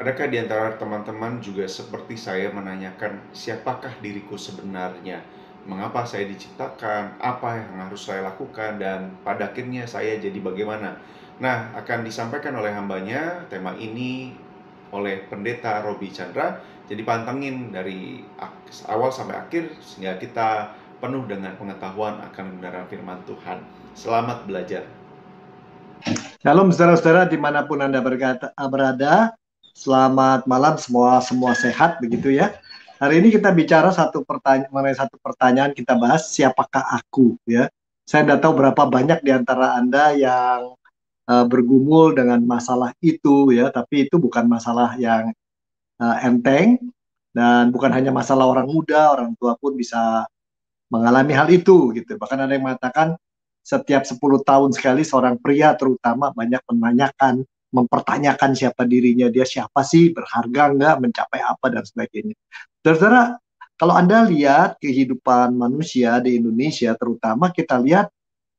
Mereka di antara teman-teman juga seperti saya menanyakan, siapakah diriku sebenarnya? Mengapa saya diciptakan? Apa yang harus saya lakukan? Dan pada akhirnya saya jadi bagaimana? Nah, akan disampaikan oleh hambanya tema ini oleh Pendeta Robi Chandra. Jadi pantengin dari awal sampai akhir sehingga kita penuh dengan pengetahuan akan kebenaran firman Tuhan. Selamat belajar. Shalom saudara-saudara dimanapun Anda berada, selamat malam, semua sehat begitu ya. Hari ini kita bicara mengenai satu pertanyaan, kita bahas siapakah aku ya. Saya tidak tahu berapa banyak di antara Anda yang bergumul dengan masalah itu ya, tapi itu bukan masalah yang enteng, dan bukan hanya masalah orang muda, orang tua pun bisa mengalami hal itu gitu. Bahkan ada yang mengatakan setiap 10 tahun sekali seorang pria terutama banyak mempertanyakan siapa dirinya, dia siapa sih, berharga nggak, mencapai apa, dan sebagainya. Saudara, kalau Anda lihat kehidupan manusia di Indonesia, terutama kita lihat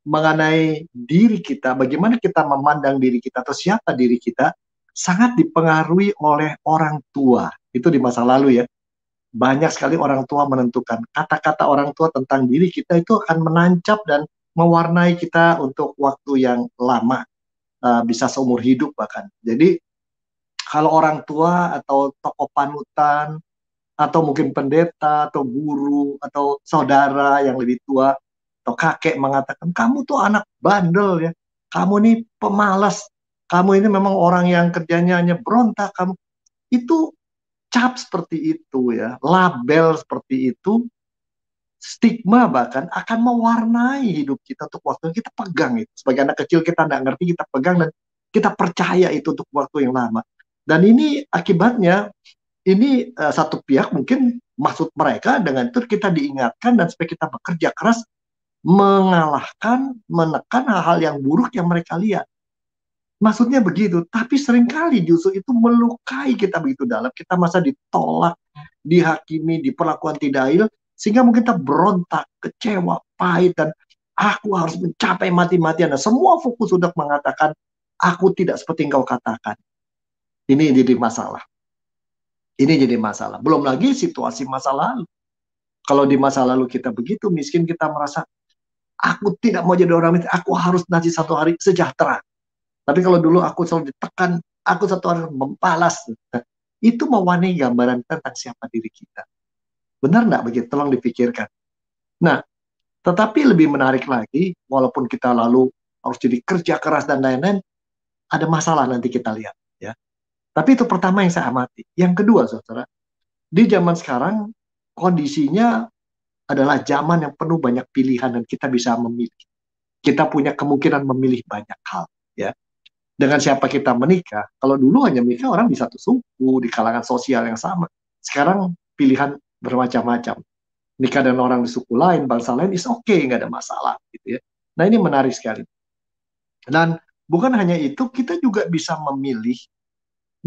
mengenai diri kita, bagaimana kita memandang diri kita atau siapa diri kita, sangat dipengaruhi oleh orang tua. Itu di masa lalu ya. Banyak sekali orang tua menentukan. Kata-kata orang tua tentang diri kita itu akan menancap dan mewarnai kita untuk waktu yang lama, bisa seumur hidup bahkan. Jadi kalau orang tua atau tokoh panutan atau mungkin pendeta atau guru atau saudara yang lebih tua atau kakek mengatakan kamu tuh anak bandel ya, kamu ini pemalas, kamu ini memang orang yang kerjanya hanya berontak, kamu itu cap seperti itu ya, label seperti itu, stigma bahkan akan mewarnai hidup kita untuk waktu yang kita pegang itu. Sebagai anak kecil kita tidak ngerti, kita pegang dan kita percaya itu untuk waktu yang lama. Dan ini akibatnya, ini satu pihak mungkin maksud mereka dengan itu kita diingatkan dan supaya kita bekerja keras mengalahkan, menekan hal-hal yang buruk yang mereka lihat. Maksudnya begitu, tapi seringkali justru itu melukai kita begitu dalam. Kita masa ditolak, dihakimi, diperlakukan tidak adil, sehingga mungkin kita berontak, kecewa, pahit, dan aku harus mencapai mati-matian. Dan semua fokus untuk mengatakan, aku tidak seperti yang kau katakan. Ini jadi masalah. Ini jadi masalah. Belum lagi situasi masa lalu. Kalau di masa lalu kita begitu miskin, kita merasa, aku tidak mau jadi orang miskin, aku harus nanti satu hari sejahtera. Tapi kalau dulu aku selalu ditekan, aku satu hari membalas. Itu mewarnai gambaran tentang siapa diri kita. Benar nggak begitu? Tolong dipikirkan. Nah, tetapi lebih menarik lagi, walaupun kita lalu harus jadi kerja keras dan lain-lain, ada masalah nanti kita lihat. Ya. Tapi itu pertama yang saya amati. Yang kedua, saudara, di zaman sekarang kondisinya adalah zaman yang penuh banyak pilihan dan kita bisa memilih. Kita punya kemungkinan memilih banyak hal. Ya. Dengan siapa kita menikah, kalau dulu hanya menikah orang di satu suku, di kalangan sosial yang sama. Sekarang pilihan bermacam-macam. Nikah dengan orang di suku lain, bangsa lain, is okay, nggak ada masalah. Gitu ya. Nah ini menarik sekali. Dan bukan hanya itu, kita juga bisa memilih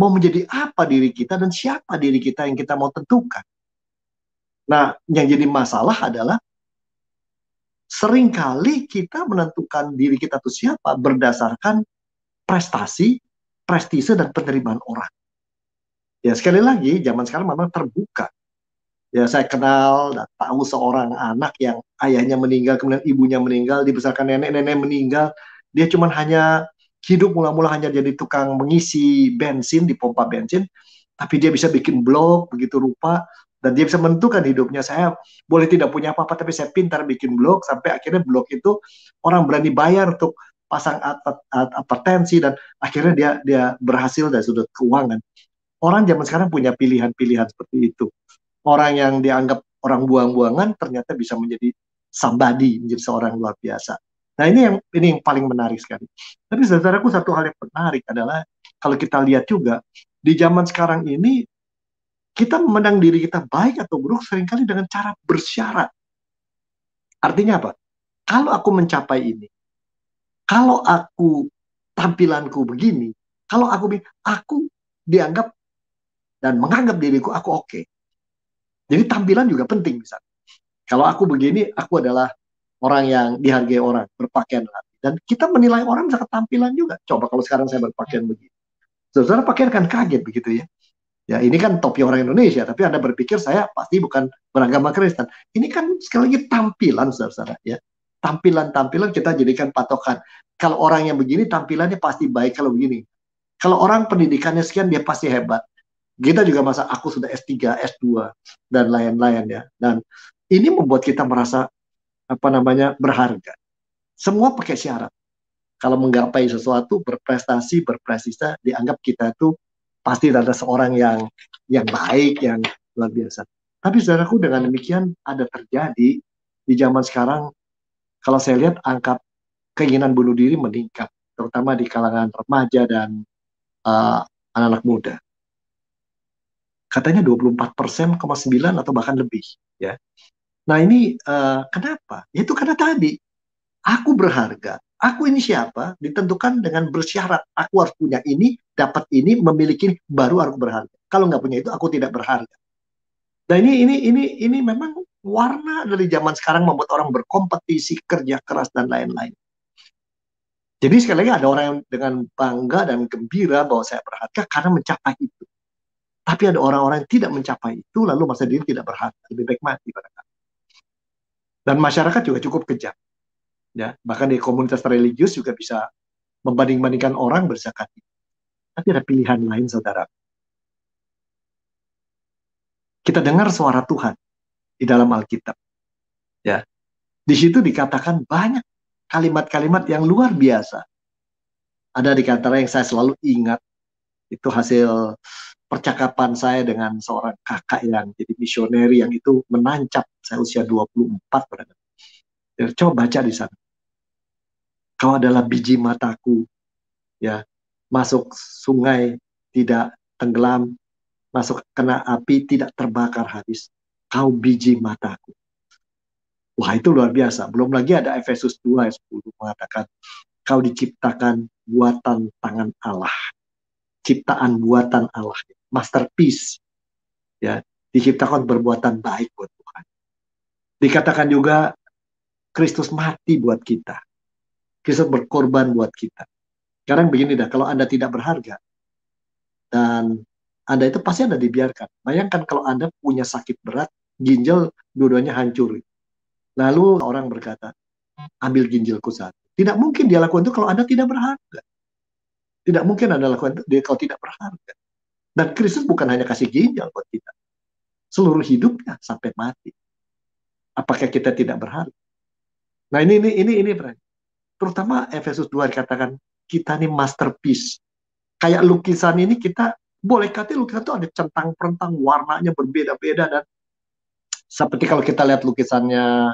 mau menjadi apa diri kita dan siapa diri kita yang kita mau tentukan. Nah, yang jadi masalah adalah seringkali kita menentukan diri kita itu siapa berdasarkan prestasi, prestise, dan penerimaan orang. Ya sekali lagi, zaman sekarang memang terbuka. Ya saya kenal dan tahu seorang anak yang ayahnya meninggal, kemudian ibunya meninggal, dibesarkan nenek meninggal. Dia cuma hanya hidup mula-mula hanya jadi tukang mengisi bensin di pompa bensin, tapi dia bisa bikin blog begitu rupa, dan dia bisa menentukan hidupnya. Saya boleh tidak punya apa-apa, tapi saya pintar bikin blog, sampai akhirnya blog itu orang berani bayar untuk pasang advertensi, dan akhirnya dia berhasil dari sudut keuangan. Orang zaman sekarang punya pilihan-pilihan seperti itu. Orang yang dianggap orang buang-buangan ternyata bisa menjadi somebody, menjadi seorang luar biasa. Nah ini yang paling menarik sekali. Tapi saudaraku, satu hal yang menarik adalah kalau kita lihat juga di zaman sekarang ini kita memandang diri kita baik atau buruk seringkali dengan cara bersyarat. Artinya apa? Kalau aku mencapai ini, kalau aku tampilanku begini, kalau aku dianggap dan menganggap diriku aku oke. Jadi tampilan juga penting misalnya. Kalau aku begini, aku adalah orang yang dihargai orang, berpakaian rapi. Dan kita menilai orang misalkan tampilan juga. Coba kalau sekarang saya berpakaian begini. Saudara pakaian kan kaget begitu ya. Ya, ini kan topi orang Indonesia, tapi Anda berpikir saya pasti bukan beragama Kristen. Ini kan sekali lagi tampilan, saudara-saudara. Ya. Tampilan-tampilan kita jadikan patokan. Kalau orang yang begini, tampilannya pasti baik kalau begini. Kalau orang pendidikannya sekian, dia pasti hebat. Kita juga masa aku sudah S3, S2, dan lain-lain ya. Dan ini membuat kita merasa berharga. Semua pakai syarat. Kalau menggapai sesuatu, berprestasi, berpresisa, dianggap kita itu pasti ada seorang yang baik, yang luar biasa. Tapi saudaraku, dengan demikian ada terjadi di zaman sekarang, kalau saya lihat angka keinginan bunuh diri meningkat, terutama di kalangan remaja dan anak-anak muda. Katanya 24,9% atau bahkan lebih. Ya. Nah ini kenapa? Itu karena tadi, aku berharga. Aku ini siapa? Ditentukan dengan bersyarat. Aku harus punya ini, dapat ini, memiliki ini, baru aku berharga. Kalau nggak punya itu, aku tidak berharga. Nah ini memang warna dari zaman sekarang membuat orang berkompetisi, kerja keras dan lain-lain. Jadi sekali lagi ada orang yang dengan bangga dan gembira bahwa saya berharga karena mencapai itu. Tapi ada orang-orang yang tidak mencapai itu, lalu masa diri tidak berharga, lebih baik mati pada kata. Dan masyarakat juga cukup kejam. Ya, bahkan di komunitas religius juga bisa membanding-bandingkan orang berzakat. Tapi ada pilihan lain, saudara. Kita dengar suara Tuhan di dalam Alkitab. Ya, di situ dikatakan banyak kalimat-kalimat yang luar biasa. Ada di antara yang saya selalu ingat, itu hasil percakapan saya dengan seorang kakak yang jadi misioneri yang itu menancap saya usia 24. Coba baca di sana. Kau adalah biji mataku, ya, masuk sungai tidak tenggelam, masuk kena api tidak terbakar habis. Kau biji mataku. Wah, itu luar biasa. Belum lagi ada Efesus 2 ayat 10 mengatakan, kau diciptakan buatan tangan Allah. Ciptaan buatan Allah. Masterpiece. Ya, diciptakan berbuatan baik buat Tuhan. Dikatakan juga, Kristus mati buat kita. Kristus berkorban buat kita. Sekarang begini dah, kalau Anda tidak berharga, dan Anda itu pasti Anda dibiarkan. Bayangkan kalau Anda punya sakit berat, ginjal dua-duanya hancur. Lalu orang berkata, ambil ginjalku satu. Tidak mungkin dia lakukan itu kalau Anda tidak berharga. Tidak mungkin Anda lakukan itu kalau tidak berharga. Dan Kristus bukan hanya kasih ginjal buat kita. Seluruh hidupnya sampai mati. Apakah kita tidak berharga? Nah ini friend. Terutama Efesus 2 dikatakan, kita ini masterpiece. Kayak lukisan ini kita, boleh kata lukisan itu ada centang-perentang, warnanya berbeda-beda, dan seperti kalau kita lihat lukisannya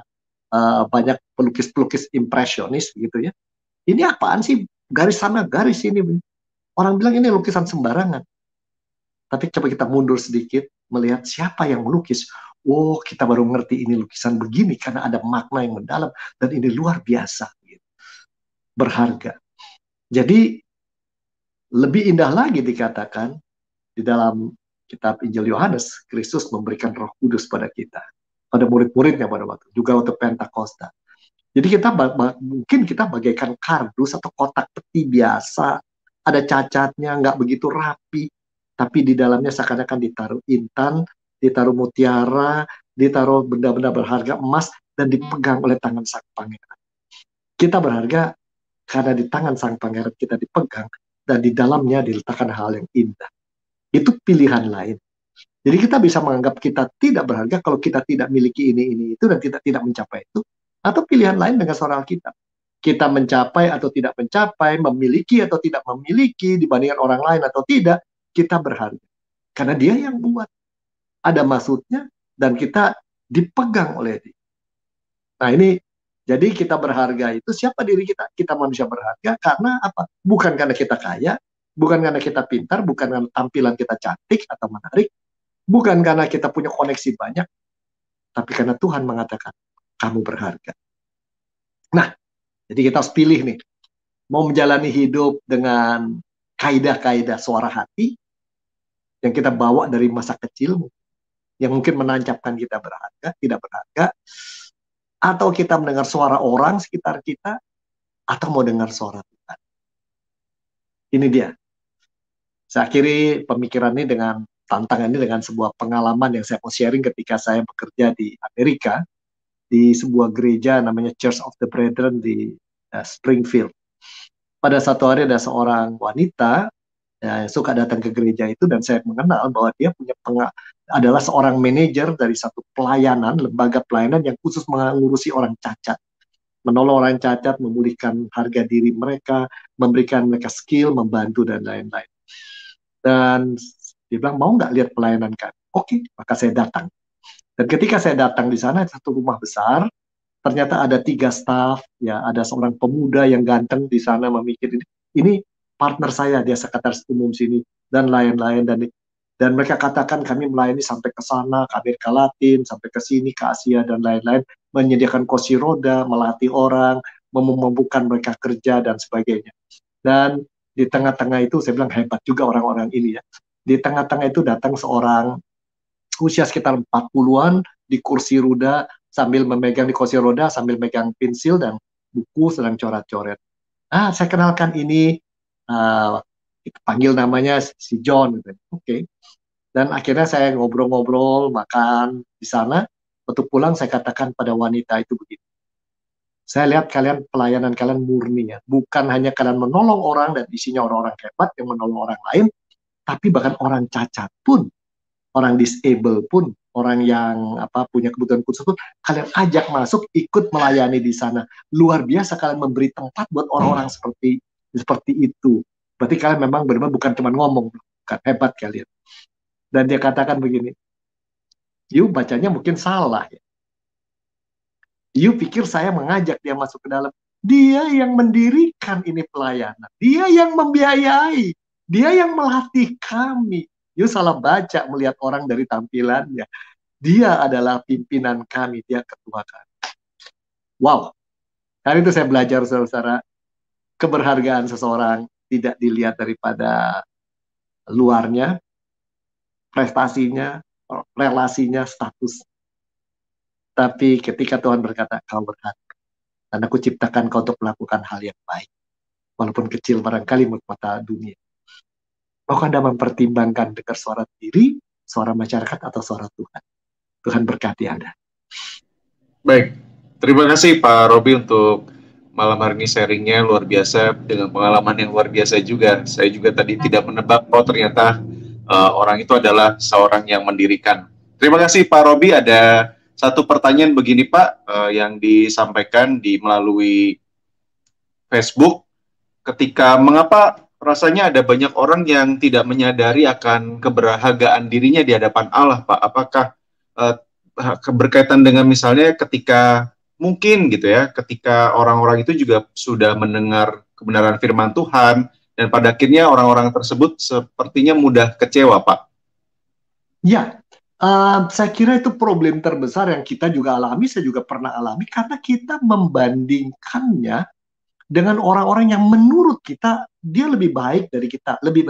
banyak pelukis-pelukis impresionis gitu ya. Ini apaan sih? Garis sana, garis ini. Orang bilang ini lukisan sembarangan. Tapi coba kita mundur sedikit, melihat siapa yang melukis. Oh, kita baru ngerti ini lukisan begini, karena ada makna yang mendalam, dan ini luar biasa. Berharga. Jadi, lebih indah lagi dikatakan, di dalam kitab Injil Yohanes, Kristus memberikan Roh Kudus pada kita. Pada murid-muridnya pada waktu. Juga waktu Pentakosta. Jadi mungkin kita bagaikan kardus atau kotak peti biasa, ada cacatnya, nggak begitu rapi, tapi di dalamnya seakan-akan ditaruh intan, ditaruh mutiara, ditaruh benda-benda berharga emas, dan dipegang oleh tangan sang pangeran. Kita berharga karena di tangan sang pangeran kita dipegang, dan di dalamnya diletakkan hal yang indah. Itu pilihan lain. Jadi kita bisa menganggap kita tidak berharga kalau kita tidak miliki ini, itu, dan kita tidak mencapai itu. Atau pilihan lain dengan suara Alkitab. Kita mencapai atau tidak mencapai, memiliki atau tidak memiliki, dibandingkan orang lain atau tidak, kita berharga. Karena dia yang buat. Ada maksudnya, dan kita dipegang oleh dia. Nah ini, jadi kita berharga itu, siapa diri kita? Kita manusia berharga karena apa? Bukan karena kita kaya, bukan karena kita pintar, bukan karena tampilan kita cantik atau menarik, bukan karena kita punya koneksi banyak, tapi karena Tuhan mengatakan, kamu berharga. Nah, jadi kita harus pilih nih, mau menjalani hidup dengan kaidah-kaidah suara hati yang kita bawa dari masa kecil, yang mungkin menancapkan kita berharga, tidak berharga, atau kita mendengar suara orang sekitar kita, atau mau dengar suara Tuhan. Ini dia. Saya akhiri pemikiran ini dengan tantangan ini dengan sebuah pengalaman yang saya mau sharing ketika saya bekerja di Amerika, di sebuah gereja namanya Church of the Brethren di Springfield. Pada satu hari ada seorang wanita yang suka datang ke gereja itu, dan saya mengenal bahwa dia adalah seorang manajer dari satu pelayanan, lembaga pelayanan yang khusus mengurusi orang cacat, menolong orang cacat, memulihkan harga diri mereka, memberikan mereka skill, membantu, dan lain-lain. Dan dia bilang, mau nggak lihat pelayanan kan? Oke, maka saya datang. Dan ketika saya datang di sana, satu rumah besar, ternyata ada 3 staff, ya, ada seorang pemuda yang ganteng di sana memikir ini partner saya, dia sekretaris umum sini, dan lain-lain. Dan mereka katakan kami melayani sampai ke sana, ke Amerika Latin, sampai ke sini, ke Asia, dan lain-lain, menyediakan kursi roda, melatih orang, memampukan mereka kerja, dan sebagainya. Dan di tengah-tengah itu, saya bilang hebat juga orang-orang ini ya. Di tengah-tengah itu datang seorang usia sekitar 40-an, di kursi roda, sambil memegang di kursi roda, sambil megang pensil dan buku, sedang coret-coret. Saya kenalkan ini, kita panggil namanya si John. Gitu. Oke. Dan akhirnya saya ngobrol-ngobrol, makan di sana. Waktu pulang saya katakan pada wanita itu begini. Saya lihat pelayanan kalian murni ya. Bukan hanya kalian menolong orang dan isinya orang-orang hebat yang menolong orang lain, tapi bahkan orang cacat pun, orang disable pun, orang yang punya kebutuhan khusus pun, kalian ajak masuk ikut melayani di sana. Luar biasa kalian memberi tempat buat orang-orang seperti itu. Berarti kalian memang benar-benar bukan cuma ngomong, bukan, hebat kalian. Dan dia katakan begini, you bacanya mungkin salah ya. You pikir saya mengajak dia masuk ke dalam. Dia yang mendirikan ini pelayanan. Dia yang membiayai. Dia yang melatih kami. You salah baca melihat orang dari tampilannya. Dia adalah pimpinan kami. Dia ketua kami. Wow. Hari itu saya belajar, saudara-saudara, keberhargaan seseorang tidak dilihat daripada luarnya, prestasinya, relasinya, status. Tapi ketika Tuhan berkata, kau berharga, dan aku ciptakan kau untuk melakukan hal yang baik, walaupun kecil barangkali menurut mata dunia. Maka Anda mempertimbangkan dengar suara diri, suara masyarakat, atau suara Tuhan. Tuhan berkati Anda. Baik, terima kasih Pak Robi untuk malam hari ini sharingnya, luar biasa, dengan pengalaman yang luar biasa juga. Saya juga tadi tidak menebak, ternyata orang itu adalah seorang yang mendirikan. Terima kasih Pak Robi. Ada satu pertanyaan begini Pak, yang disampaikan melalui Facebook, ketika mengapa rasanya ada banyak orang yang tidak menyadari akan keberhargaan dirinya di hadapan Allah, Pak. Apakah berkaitan dengan misalnya ketika mungkin gitu ya, ketika orang-orang itu juga sudah mendengar kebenaran firman Tuhan, dan pada akhirnya orang-orang tersebut sepertinya mudah kecewa, Pak? Ya, saya kira itu problem terbesar yang kita juga alami, saya juga pernah alami, karena kita membandingkannya dengan orang-orang yang menurut kita dia lebih baik dari kita, lebih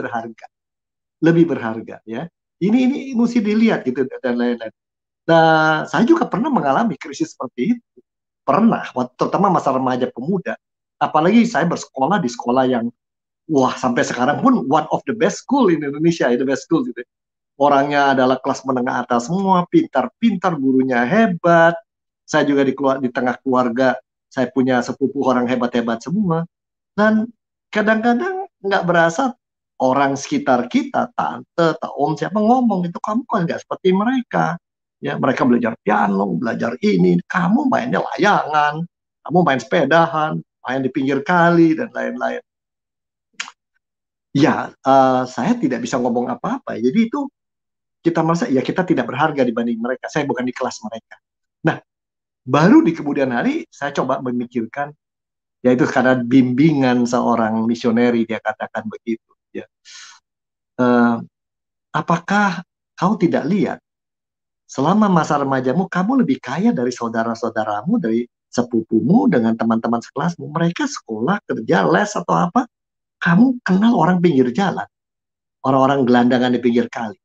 berharga ya. Ini mesti dilihat gitu dan lain-lain. Nah, saya juga pernah mengalami krisis seperti itu, pernah, terutama masa remaja pemuda. Apalagi saya bersekolah di sekolah yang sampai sekarang pun one of the best school in Indonesia, the best school gitu. Orangnya adalah kelas menengah atas semua, pintar-pintar, gurunya hebat. Saya juga di tengah keluarga, saya punya sepupu orang hebat-hebat semua. Dan kadang-kadang nggak berasa orang sekitar kita, tante, om, siapa ngomong, itu kamu kan nggak seperti mereka. Ya, mereka belajar piano, belajar ini, kamu mainnya layangan, kamu main sepedahan, main di pinggir kali, dan lain-lain. Ya, saya tidak bisa ngomong apa-apa. Jadi itu kita merasa ya kita tidak berharga dibanding mereka. Saya bukan di kelas mereka. Nah, baru di kemudian hari saya coba memikirkan, yaitu karena bimbingan seorang misioneri, dia katakan begitu. Ya. Apakah kau tidak lihat selama masa remajamu kamu lebih kaya dari saudara-saudaramu, dari sepupumu, dengan teman-teman sekelasmu? Mereka sekolah, kerja, les atau apa? Kamu kenal orang pinggir jalan, orang-orang gelandangan di pinggir kali.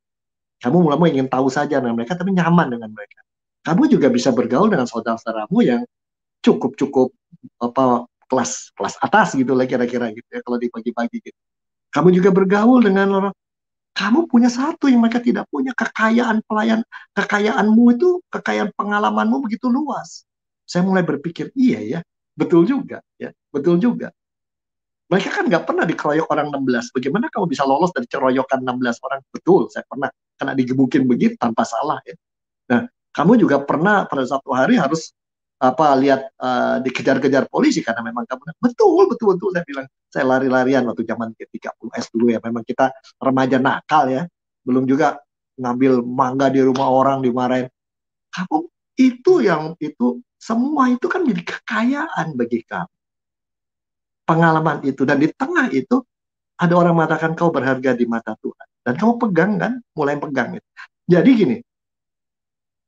Kamu mulai ingin tahu saja dengan mereka, tapi nyaman dengan mereka. Kamu juga bisa bergaul dengan saudara-saudaramu yang cukup kelas atas gitu lah kira-kira gitu ya, kalau dibagi-bagi gitu. Kamu juga bergaul dengan orang. Kamu punya satu yang mereka tidak punya, kekayaan pelayan, kekayaanmu itu, kekayaan pengalamanmu begitu luas. Saya mulai berpikir, iya ya, betul juga, ya, betul juga. Mereka kan nggak pernah dikeroyok orang 16. Bagaimana kamu bisa lolos dari keroyokan 16 orang? Betul, saya pernah kena digebukin begitu tanpa salah ya. Nah, kamu juga pernah pada satu hari harus lihat dikejar-kejar polisi karena memang kamu betul betul betul saya bilang saya lari-larian waktu zaman ketika S dulu ya, memang kita remaja nakal ya, belum juga ngambil mangga di rumah orang dimarahin. Kamu itu semua itu kan menjadi kekayaan bagi kamu, pengalaman itu, dan di tengah itu ada orang mengatakan kau berharga di mata Tuhan dan kamu pegang kan, mulai pegang itu. Jadi gini,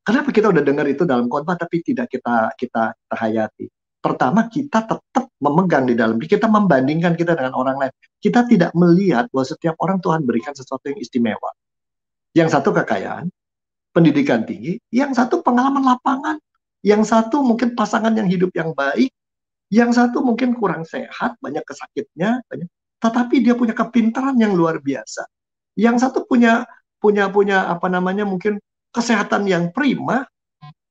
kenapa kita udah dengar itu dalam khotbah tapi tidak kita hayati? Pertama, kita tetap memegang di dalam diri, kita membandingkan kita dengan orang lain. Kita tidak melihat bahwa setiap orang Tuhan berikan sesuatu yang istimewa. Yang satu kekayaan, pendidikan tinggi, yang satu pengalaman lapangan, yang satu mungkin pasangan yang hidup yang baik, yang satu mungkin kurang sehat, banyak kesakitnya, tetapi dia punya kepintaran yang luar biasa. Yang satu punya apa namanya, mungkin kesehatan yang prima,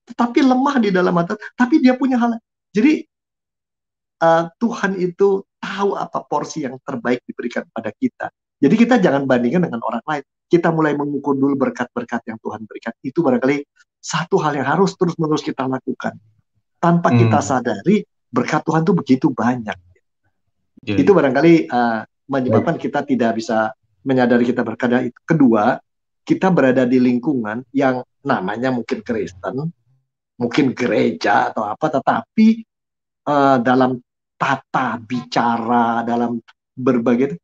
tetapi lemah di dalam hati, tapi dia punya hal. Jadi Tuhan itu tahu apa porsi yang terbaik diberikan pada kita. Jadi kita jangan bandingkan dengan orang lain. Kita mulai mengukur dulu berkat-berkat yang Tuhan berikan. Itu barangkali satu hal yang harus terus-menerus kita lakukan. Tanpa kita sadari, berkat Tuhan itu begitu banyak. Yeah. Itu barangkali menyebabkan kita tidak bisa menyadari kita berkat. Kedua, kita berada di lingkungan yang namanya mungkin Kristen, mungkin gereja atau apa, tetapi dalam tata bicara, dalam berbagai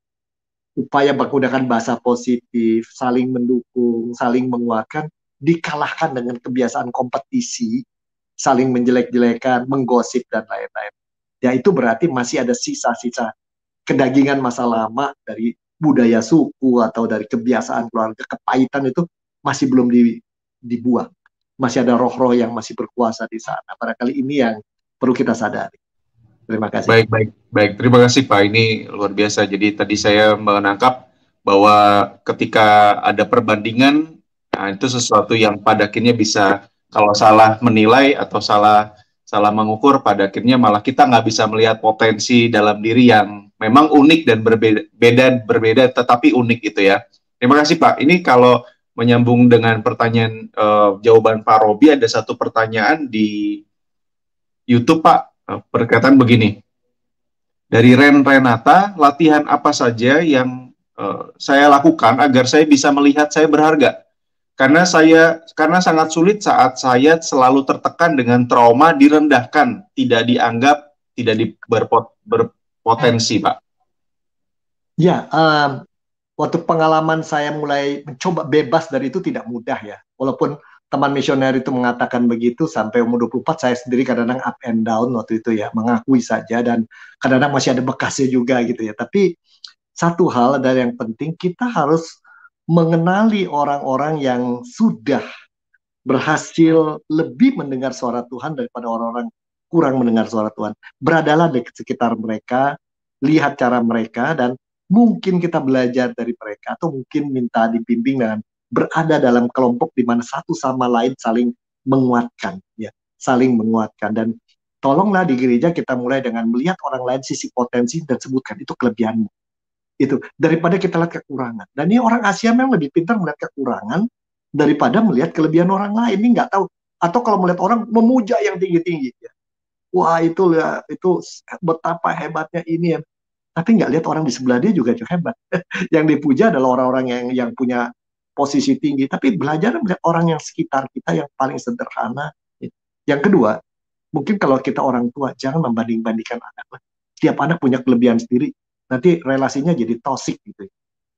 upaya menggunakan bahasa positif, saling mendukung, saling menguatkan, dikalahkan dengan kebiasaan kompetisi, saling menjelek-jelekan, menggosip, dan lain-lain. Ya, itu berarti masih ada sisa-sisa kedagingan masa lama dari budaya suku atau dari kebiasaan keluarga, kepahitan itu masih belum dibuang. Masih ada roh-roh yang masih berkuasa di sana. Barangkali ini yang perlu kita sadari. Terima kasih. Baik. Terima kasih Pak. Ini luar biasa. Jadi tadi saya menangkap bahwa ketika ada perbandingan, nah itu sesuatu yang pada akhirnya bisa, kalau salah menilai atau salah mengukur, pada akhirnya malah kita nggak bisa melihat potensi dalam diri yang memang unik dan berbeda tetapi unik itu ya. Terima kasih Pak. Ini kalau menyambung dengan pertanyaan jawaban Pak Robi, ada satu pertanyaan di YouTube Pak, berkaitan begini. Dari Renata, latihan apa saja yang saya lakukan agar saya bisa melihat saya berharga? Karena sangat sulit saat saya selalu tertekan dengan trauma, direndahkan, tidak dianggap, tidak berpotensi, Pak. Ya, waktu pengalaman saya mulai mencoba bebas dari itu tidak mudah ya. Walaupun teman misioner itu mengatakan begitu, sampai umur 24 saya sendiri kadang-kadang up and down waktu itu ya, mengakui saja, dan kadang-kadang masih ada bekasnya juga gitu ya. Tapi satu hal dari yang penting, kita harus mengenali orang-orang yang sudah berhasil lebih mendengar suara Tuhan daripada orang-orang kurang mendengar suara Tuhan. Beradalah di sekitar mereka, lihat cara mereka, dan mungkin kita belajar dari mereka, atau mungkin minta dibimbing dengan berada dalam kelompok di mana satu sama lain saling menguatkan, ya, saling menguatkan. Dan tolonglah di gereja kita mulai dengan melihat orang lain sisi potensi dan sebutkan itu kelebihanmu. Itu daripada kita lihat kekurangan. Dan ini orang Asia memang lebih pintar melihat kekurangan daripada melihat kelebihan orang lain. Ini nggak tahu. Atau kalau melihat orang memuja yang tinggi-tinggi, ya. Wah itu betapa hebatnya ini ya. Tapi nggak lihat orang di sebelah dia juga hebat. Yang dipuja adalah orang-orang yang punya posisi tinggi. Tapi belajar melihat orang yang sekitar kita yang paling sederhana. Yang kedua, mungkin kalau kita orang tua, jangan membanding-bandingkan anak. Setiap anak punya kelebihan sendiri. Nanti relasinya jadi toksik gitu.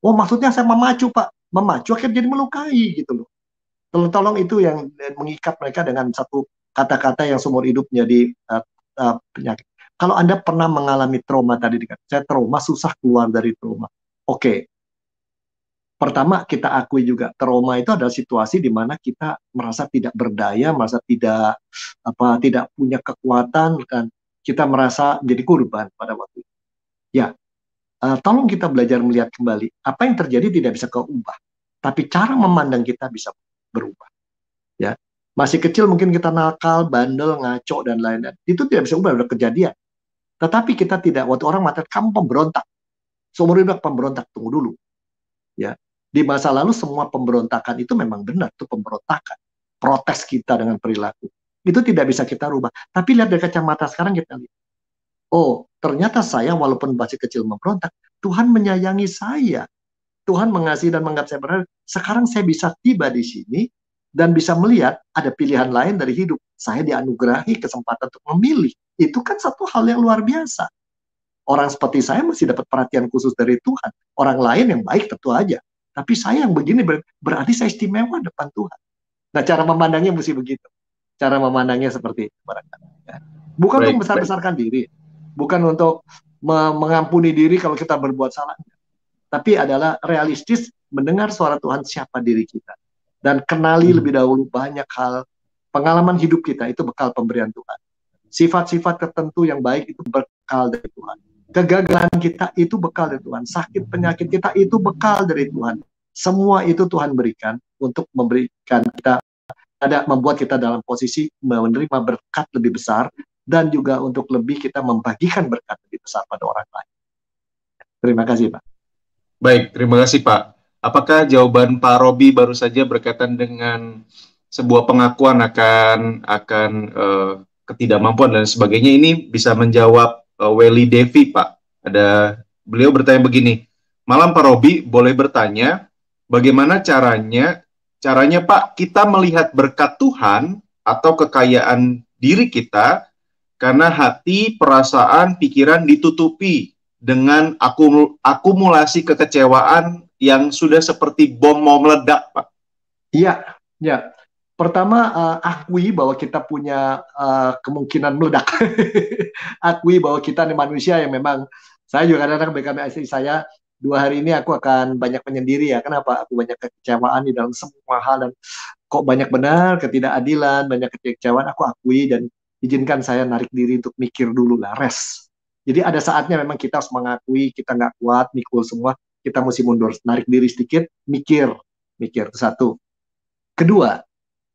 Oh maksudnya saya memacu Pak. Memacu akhirnya jadi melukai gitu loh. Tolong itu yang mengikat mereka dengan satu kata-kata yang seumur hidup menjadi penyakit. Kalau Anda pernah mengalami trauma tadi, saya trauma, susah keluar dari trauma. Oke. Pertama, kita akui juga trauma itu adalah situasi di mana kita merasa tidak berdaya, merasa tidak punya kekuatan, dan kita merasa jadi korban pada waktu itu. Ya, tolong kita belajar melihat kembali apa yang terjadi tidak bisa keubah, tapi cara memandang kita bisa berubah. Ya, masih kecil mungkin kita nakal, bandel, ngaco dan lain-lain. Itu tidak bisa ubah, udah kejadian. Tetapi kita tidak. Waktu orang mengatakan kamu pemberontak, seumur hidup pemberontak, tunggu dulu. Ya, di masa lalu semua pemberontakan itu memang benar, itu pemberontakan. Protes kita dengan perilaku itu tidak bisa kita rubah. Tapi lihat dari kacamata sekarang kita lihat. Oh, ternyata saya walaupun masih kecil memberontak, Tuhan menyayangi saya. Tuhan mengasihi dan menganggap saya berharga. Sekarang saya bisa tiba di sini dan bisa melihat ada pilihan lain dari hidup. Saya dianugerahi kesempatan untuk memilih. Itu kan satu hal yang luar biasa. Orang seperti saya mesti dapat perhatian khusus dari Tuhan. Orang lain yang baik tentu aja. Tapi saya yang begini berarti saya istimewa depan Tuhan. Nah, cara memandangnya mesti begitu. Cara memandangnya seperti itu. Bukan untuk membesar-besarkan diri. Bukan untuk mengampuni diri kalau kita berbuat salah. Tapi adalah realistis mendengar suara Tuhan siapa diri kita. Dan kenali lebih dahulu banyak hal. Pengalaman hidup kita itu bekal pemberian Tuhan. Sifat-sifat tertentu yang baik itu bekal dari Tuhan. Kegagalan kita itu bekal dari Tuhan. Sakit penyakit kita itu bekal dari Tuhan. Semua itu Tuhan berikan untuk memberikan kita, membuat kita dalam posisi menerima berkat lebih besar dan juga untuk lebih kita membagikan berkat lebih besar pada orang lain. Terima kasih, Pak. Baik, terima kasih, Pak. Apakah jawaban Pak Robi baru saja berkaitan dengan sebuah pengakuan akan ketidakmampuan dan sebagainya ini bisa menjawab Welly Devi, Pak? Beliau bertanya begini, malam Pak Robi, boleh bertanya bagaimana caranya Pak kita melihat berkat Tuhan atau kekayaan diri kita karena hati, perasaan, pikiran ditutupi dengan akumulasi kekecewaan yang sudah seperti bom mau meledak, Pak? Iya, ya. Pertama, akui bahwa kita punya kemungkinan meledak. Akui bahwa kita ini manusia yang memang, saya juga kadang-kadang berikan istri saya, 2 hari ini aku akan banyak menyendiri ya. Kenapa? Aku banyak kekecewaan di dalam semua hal dan kok banyak benar ketidakadilan, banyak kekecewaan, aku akui dan izinkan saya narik diri untuk mikir dulu lah, rest. Jadi ada saatnya memang kita harus mengakui kita nggak kuat, mikul semua, kita mesti mundur, narik diri sedikit, mikir, itu satu. Kedua,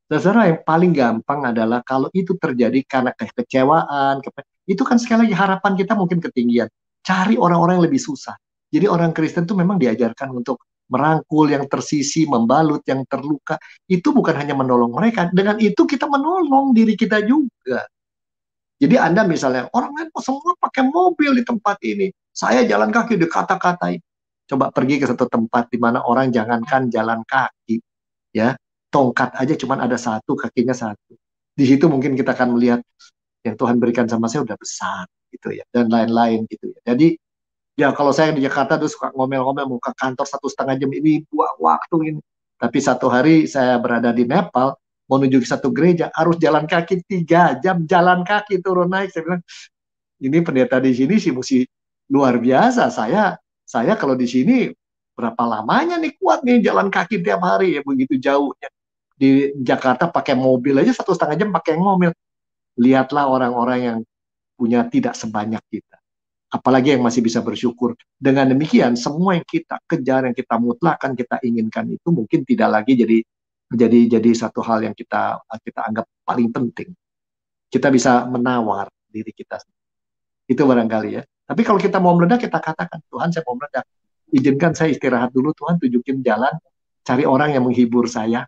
saudara, yang paling gampang adalah kalau itu terjadi karena kekecewaan, itu kan sekali lagi harapan kita mungkin ketinggian. Cari orang-orang yang lebih susah. Jadi orang Kristen itu memang diajarkan untuk merangkul yang tersisi, membalut yang terluka. Itu bukan hanya menolong mereka, dengan itu kita menolong diri kita juga. Jadi Anda misalnya, orang lain semua pakai mobil di tempat ini. Saya jalan kaki dikata-katai. Coba pergi ke satu tempat di mana orang jangankan jalan kaki. Ya, tongkat aja cuman ada satu, kakinya satu. Di situ mungkin kita akan melihat yang Tuhan berikan sama saya udah besar. Gitu ya, dan lain-lain gitu ya. Jadi, ya kalau saya di Jakarta tuh suka ngomel-ngomel mau ke kantor 1,5 jam ini, buang waktu ini. Tapi satu hari saya berada di Nepal, mau menuju ke satu gereja, harus jalan kaki 3 jam, jalan kaki turun naik. Saya bilang, ini pendeta di sini sih mesti luar biasa. Saya kalau di sini berapa lamanya nih kuat nih jalan kaki tiap hari ya, begitu jauhnya. Di Jakarta pakai mobil aja 1,5 jam pakai mobil. Lihatlah orang-orang yang punya tidak sebanyak kita. Apalagi yang masih bisa bersyukur. Dengan demikian, semua yang kita kejar, yang kita mutlakkan, kita inginkan itu mungkin tidak lagi jadi satu hal yang kita anggap paling penting. Kita bisa menawar diri kita. Itu barangkali ya. Tapi kalau kita mau meledak, kita katakan, Tuhan saya mau meledak. Izinkan saya istirahat dulu, Tuhan tunjukin jalan. Cari orang yang menghibur saya.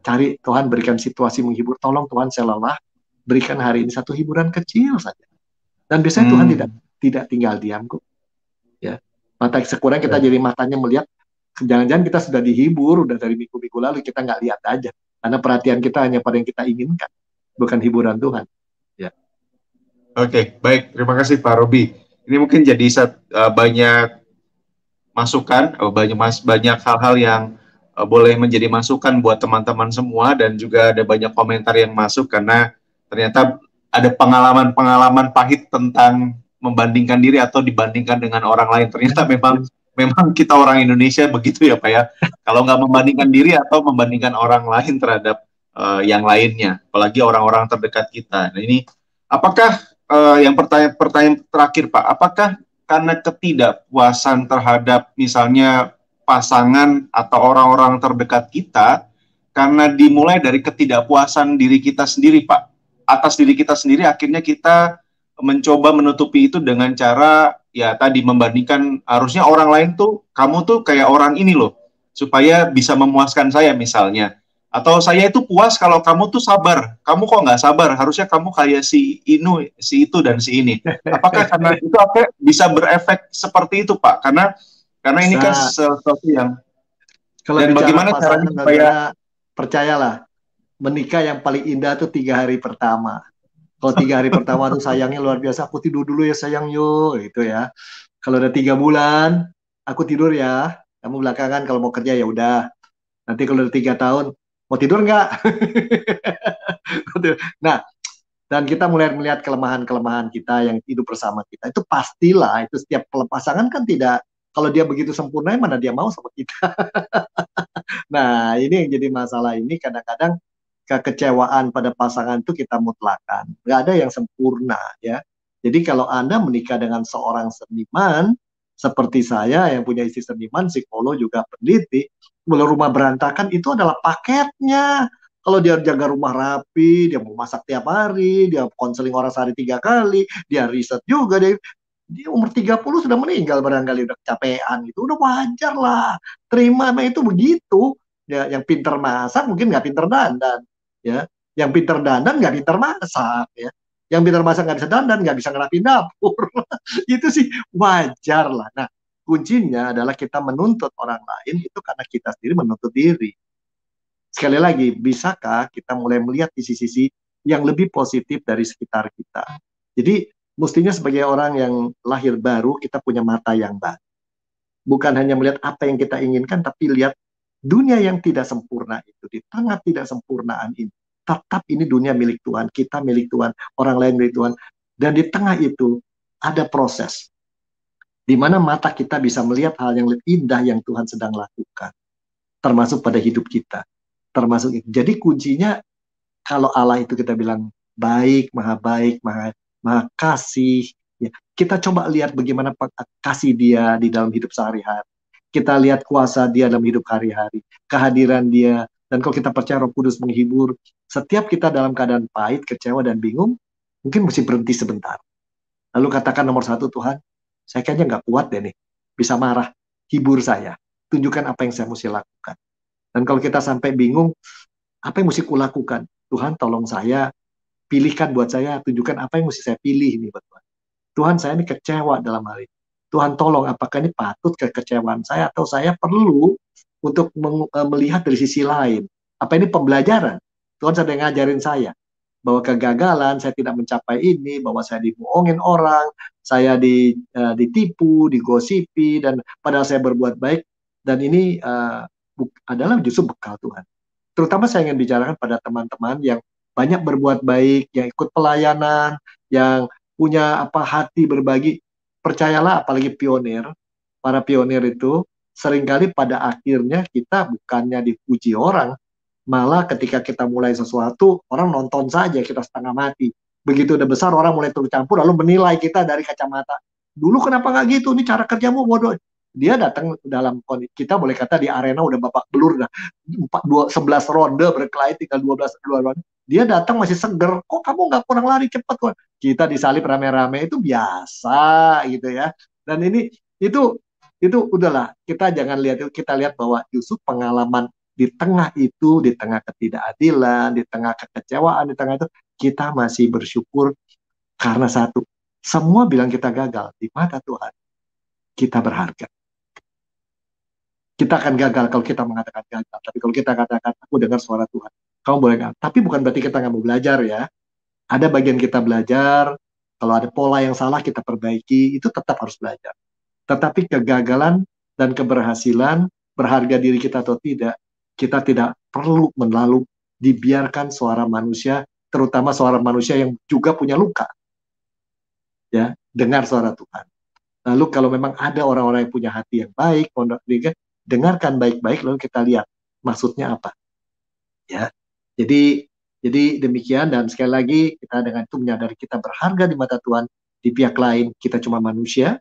Cari, Tuhan berikan situasi menghibur. Tolong Tuhan saya lelah. Berikan hari ini satu hiburan kecil saja. Dan biasanya Tuhan tidak tinggal diam kok. Ya. Mata sekurang kita jadi matanya melihat, jangan-jangan kita sudah dihibur, udah dari minggu-minggu lalu, kita nggak lihat aja. Karena perhatian kita hanya pada yang kita inginkan, bukan hiburan Tuhan. Ya. Oke, baik. Terima kasih Pak Robi. Ini mungkin jadi banyak masukan, banyak hal-hal yang boleh menjadi masukan buat teman-teman semua, dan juga ada banyak komentar yang masuk karena ternyata ada pengalaman-pengalaman pahit tentang membandingkan diri atau dibandingkan dengan orang lain. Ternyata memang kita orang Indonesia begitu ya Pak ya. Kalau nggak membandingkan diri atau membandingkan orang lain terhadap yang lainnya, apalagi orang-orang terdekat kita. Nah ini, apakah yang pertanyaan terakhir Pak, apakah karena ketidakpuasan terhadap misalnya pasangan atau orang-orang terdekat kita, karena dimulai dari ketidakpuasan diri kita sendiri, Pak. Atas diri kita sendiri, akhirnya kita mencoba menutupi itu dengan cara, ya tadi membandingkan, harusnya orang lain tuh, kamu tuh kayak orang ini loh, supaya bisa memuaskan saya misalnya. Atau saya itu puas kalau kamu tuh sabar. Kamu kok nggak sabar? Harusnya kamu kayak si Inu, si itu, dan si ini. Apakah karena itu bisa berefek seperti itu, Pak? Karena ini kan Bisa. sesuatu yang, Kalau dan bicara bagaimana caranya pasangan, supaya, saudara, percayalah, menikah yang paling indah tuh 3 hari pertama. Kalau 3 hari pertama tuh sayangnya luar biasa, aku tidur dulu ya sayang yo, gitu ya. Kalau udah 3 bulan, aku tidur ya. Kamu belakangan kalau mau kerja ya udah. Nanti kalau udah 3 tahun, mau tidur nggak? Nah, dan kita mulai melihat kelemahan-kelemahan kita yang hidup bersama kita. Itu pastilah, itu setiap pasangan kan tidak, kalau dia begitu sempurna, mana dia mau sama kita. Nah, ini yang jadi masalah ini kadang-kadang kekecewaan pada pasangan itu kita mutlakan. Nggak ada yang sempurna ya. Jadi kalau Anda menikah dengan seorang seniman, seperti saya yang punya istri seniman, psikolog juga peneliti, kalau rumah berantakan itu adalah paketnya. Kalau dia jaga rumah rapi, dia mau masak tiap hari, dia konseling orang sehari 3 kali, dia riset juga, dia umur 30 sudah meninggal barangkali udah kecapean gitu, udah wajar lah, terima, nah itu begitu ya. Yang pinter masak mungkin nggak pinter dandan ya, yang pinter dandan nggak pinter masak ya, yang pinter masak nggak bisa dandan, nggak bisa ngerapin dapur. Itu sih wajar lah. Nah, kuncinya adalah kita menuntut orang lain itu karena kita sendiri menuntut diri. Sekali lagi, bisakah kita mulai melihat sisi-sisi yang lebih positif dari sekitar kita? Jadi, mestinya sebagai orang yang lahir baru, kita punya mata yang baru. Bukan hanya melihat apa yang kita inginkan, tapi lihat dunia yang tidak sempurna itu. Di tengah tidak sempurnaan ini, tetap ini dunia milik Tuhan, kita milik Tuhan, orang lain milik Tuhan. Dan di tengah itu, ada proses. Di mana mata kita bisa melihat hal yang lebih indah yang Tuhan sedang lakukan. Termasuk pada hidup kita. Termasuk itu. Jadi kuncinya, kalau Allah itu kita bilang baik, maha kasih. Ya, kita coba lihat bagaimana kasih dia di dalam hidup sehari-hari. Kita lihat kuasa dia dalam hidup hari-hari, kehadiran dia. Dan kalau kita percaya Roh Kudus menghibur, setiap kita dalam keadaan pahit, kecewa, dan bingung, mungkin mesti berhenti sebentar. Lalu katakan nomor satu, Tuhan, saya kayaknya nggak kuat deh nih, bisa marah, hibur saya, tunjukkan apa yang saya mesti lakukan. Dan kalau kita sampai bingung, apa yang mesti kulakukan? Tuhan, tolong saya, pilihkan buat saya, tunjukkan apa yang mesti saya pilih nih buat Tuhan. Tuhan, saya ini kecewa dalam hal ini. Tuhan, tolong, apakah ini patut kekecewaan saya atau saya perlu untuk melihat dari sisi lain? Apa ini pembelajaran? Tuhan sedang ngajarin saya bahwa kegagalan, saya tidak mencapai ini, bahwa saya dibohongin orang, saya ditipu, digosipi, dan padahal saya berbuat baik. Dan ini adalah justru bekal Tuhan. Terutama saya ingin bicarakan pada teman-teman yang banyak berbuat baik, yang ikut pelayanan, yang punya hati berbagi. Percayalah, apalagi pionir, para pionir itu seringkali pada akhirnya kita bukannya dipuji orang, malah ketika kita mulai sesuatu, orang nonton saja, kita setengah mati. Begitu udah besar, orang mulai turut campur, lalu menilai kita dari kacamata. Dulu kenapa nggak gitu? Ini cara kerjamu bodoh. Dia datang dalam kondisi, kita boleh kata di arena udah babak belur, dah 11 ronde berkelahi, tinggal 12 ronde. Dia datang masih seger, kok kamu nggak kurang lari cepat? Kita disalib rame-rame, itu biasa gitu ya. Dan ini itu udahlah, kita jangan lihat, kita lihat bahwa justru pengalaman di tengah itu, di tengah ketidakadilan, di tengah kekecewaan, di tengah itu, kita masih bersyukur karena satu, semua bilang kita gagal, di mata Tuhan kita berharga. Kita akan gagal kalau kita mengatakan gagal, tapi kalau kita katakan aku dengar suara Tuhan, kamu boleh gagal. Tapi bukan berarti kita nggak mau belajar ya. Ada bagian kita belajar, kalau ada pola yang salah kita perbaiki, itu tetap harus belajar. Tetapi kegagalan dan keberhasilan, berharga diri kita atau tidak, kita tidak perlu melalui dibiarkan suara manusia, terutama suara manusia yang juga punya luka. Ya, dengar suara Tuhan. Lalu kalau memang ada orang-orang yang punya hati yang baik, dengarkan baik-baik, lalu kita lihat maksudnya apa. Ya, jadi demikian, dan sekali lagi kita dengan itu menyadari kita berharga di mata Tuhan. Di pihak lain kita cuma manusia,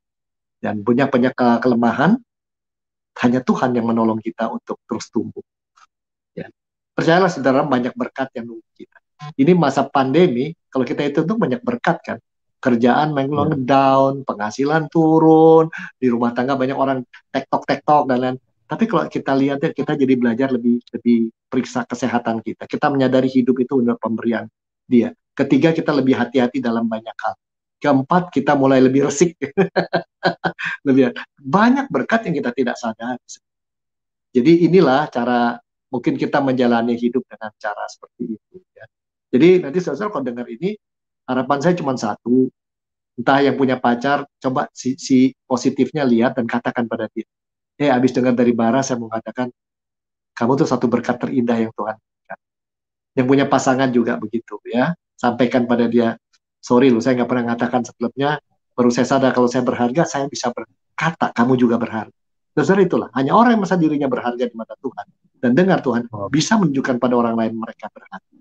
dan punya banyak kelemahan, hanya Tuhan yang menolong kita untuk terus tumbuh. Ya. Percayalah saudara, banyak berkat yang nunggu kita. Ini masa pandemi, kalau kita itu tuh banyak berkat kan. Kerjaan Ya. down, penghasilan turun, di rumah tangga banyak orang tektok-tektok dan lain. Tapi kalau kita lihat ya, kita jadi belajar lebih lebih periksa kesehatan kita. Kita menyadari hidup itu untuk pemberian Dia. Ketiga, kita lebih hati-hati dalam banyak hal. Keempat, kita mulai lebih resik. Lebih banyak berkat yang kita tidak sadari. Jadi inilah cara mungkin kita menjalani hidup dengan cara seperti itu. Ya. Jadi nanti saudara kalau dengar ini, harapan saya cuma satu. Entah yang punya pacar, coba si positifnya lihat dan katakan pada dia. Habis dengar dari Bara, saya mau katakan, kamu tuh satu berkat terindah yang Tuhan berikan. Yang punya pasangan juga begitu ya. Sampaikan pada dia, sorry loh, saya nggak pernah mengatakan sebelumnya, baru saya sadar kalau saya berharga, saya bisa berkata, kamu juga berharga. Saudara, itulah, hanya orang yang merasa dirinya berharga di mata Tuhan dan dengar Tuhan bisa menunjukkan pada orang lain mereka berharga.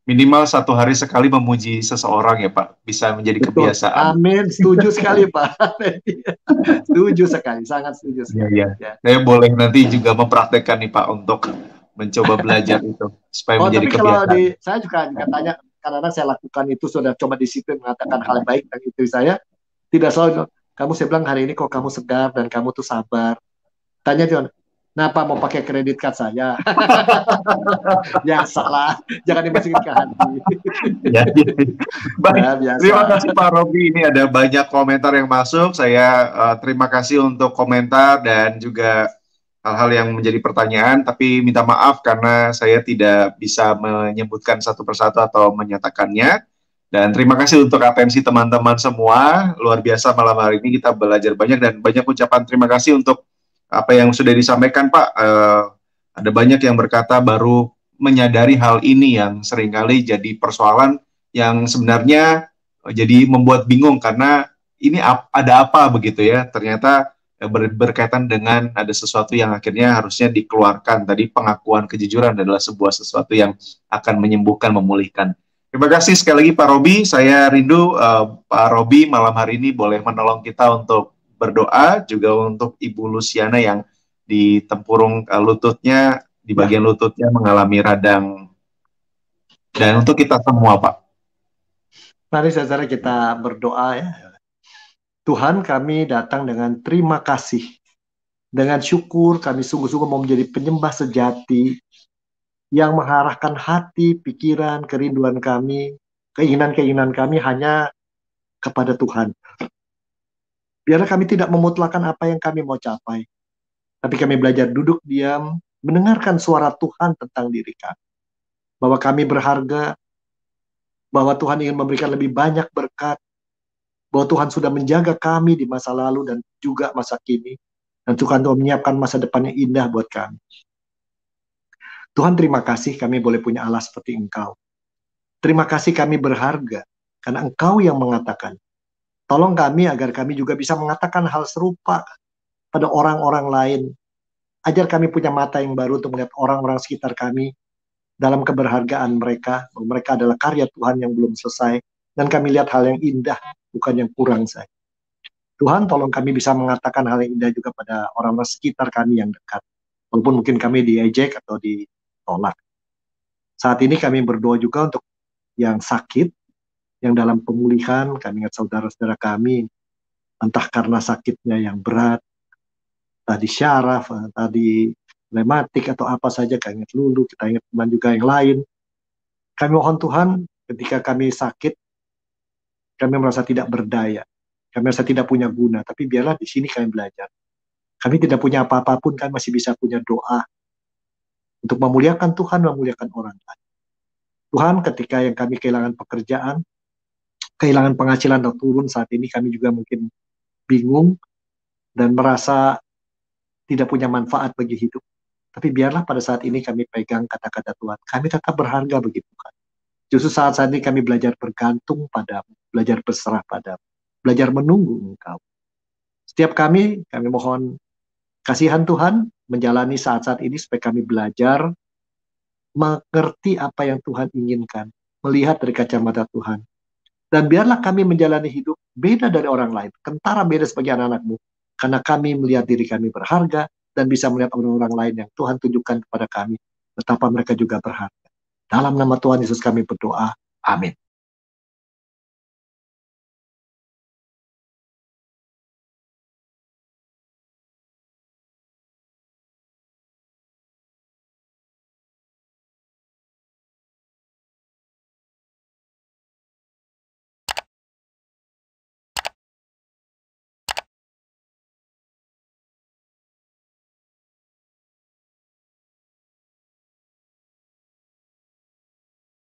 Minimal 1 hari sekali memuji seseorang ya Pak, bisa menjadi Betul. kebiasaan. Amin, setuju sekali Pak. Setuju sekali, sangat setuju sekali. Ya. Saya boleh nanti juga mempraktekkan nih Pak untuk mencoba belajar itu supaya menjadi tapi kebiasaan. Kalau saya juga tanya, karena saya lakukan itu sudah coba disiplin mengatakan hal yang baik dan istri saya, tidak selalu kamu, saya bilang hari ini kok kamu segar dan kamu tuh sabar. Tanya John, kenapa mau pakai kredit card saya? Ya salah, jangan dimasukin ke hati. Ya. Baik, ya, terima kasih Pak Robi. Ini ada banyak komentar yang masuk. Saya terima kasih untuk komentar dan juga hal-hal yang menjadi pertanyaan. Tapi minta maaf karena saya tidak bisa menyebutkan satu persatu atau menyatakannya. Dan terima kasih untuk atensi teman-teman semua. Luar biasa malam hari ini kita belajar banyak dan banyak ucapan terima kasih untuk apa yang sudah disampaikan Pak. Ada banyak yang berkata baru menyadari hal ini yang seringkali jadi persoalan yang sebenarnya jadi membuat bingung karena ini ada apa begitu ya. Ternyata berkaitan dengan ada sesuatu yang akhirnya harusnya dikeluarkan. Tadi pengakuan kejujuran adalah sebuah sesuatu yang akan menyembuhkan, memulihkan. Terima kasih sekali lagi Pak Robi. Saya rindu Pak Robi malam hari ini boleh menolong kita untuk berdoa, juga untuk Ibu Luciana yang di tempurung lututnya, di bagian lututnya mengalami radang. Dan untuk kita semua Pak. Mari saudara kita berdoa ya. Tuhan, kami datang dengan terima kasih. Dengan syukur kami sungguh-sungguh mau menjadi penyembah sejati yang mengarahkan hati, pikiran, kerinduan kami, keinginan-keinginan kami hanya kepada Tuhan. Biarlah kami tidak memutlakan apa yang kami mau capai, tapi kami belajar duduk diam, mendengarkan suara Tuhan tentang diri kami. Bahwa kami berharga, bahwa Tuhan ingin memberikan lebih banyak berkat, bahwa Tuhan sudah menjaga kami di masa lalu dan juga masa kini, dan Tuhan menyiapkan masa depan yang indah buat kami. Tuhan, terima kasih kami boleh punya Allah seperti Engkau. Terima kasih kami berharga, karena Engkau yang mengatakan. Tolong kami agar kami juga bisa mengatakan hal serupa pada orang-orang lain. Ajar kami punya mata yang baru untuk melihat orang-orang sekitar kami dalam keberhargaan mereka. Bahwa mereka adalah karya Tuhan yang belum selesai. Dan kami lihat hal yang indah, bukan yang kurang saja. Tuhan, tolong kami bisa mengatakan hal yang indah juga pada orang-orang sekitar kami yang dekat. Walaupun mungkin kami diejek atau ditolak. Saat ini kami berdoa juga untuk yang sakit, yang dalam pemulihan. Kami ingat saudara-saudara kami, entah karena sakitnya yang berat, tadi syaraf, tadi rematik atau apa saja, kami ingat Lulu, kita ingat teman juga yang lain. Kami mohon Tuhan, ketika kami sakit, kami merasa tidak berdaya, kami merasa tidak punya guna, tapi biarlah di sini kami belajar. Kami tidak punya apa-apa pun, kami masih bisa punya doa untuk memuliakan Tuhan, memuliakan orang lain. Tuhan, ketika yang kami kehilangan pekerjaan, kehilangan penghasilan atau turun saat ini, kami juga mungkin bingung dan merasa tidak punya manfaat bagi hidup. Tapi biarlah pada saat ini kami pegang kata-kata Tuhan. Kami tetap berharga bagi Tuhan. Justru saat ini kami belajar bergantung padamu, belajar berserah padamu, belajar menunggu Engkau. Setiap kami mohon kasihan Tuhan menjalani saat-saat ini supaya kami belajar mengerti apa yang Tuhan inginkan, melihat dari kacamata Tuhan. Dan biarlah kami menjalani hidup beda dari orang lain. Kentara beda sebagai anak-anak-Mu. Karena kami melihat diri kami berharga dan bisa melihat orang-orang lain yang Tuhan tunjukkan kepada kami betapa mereka juga berharga. Dalam nama Tuhan Yesus kami berdoa. Amin.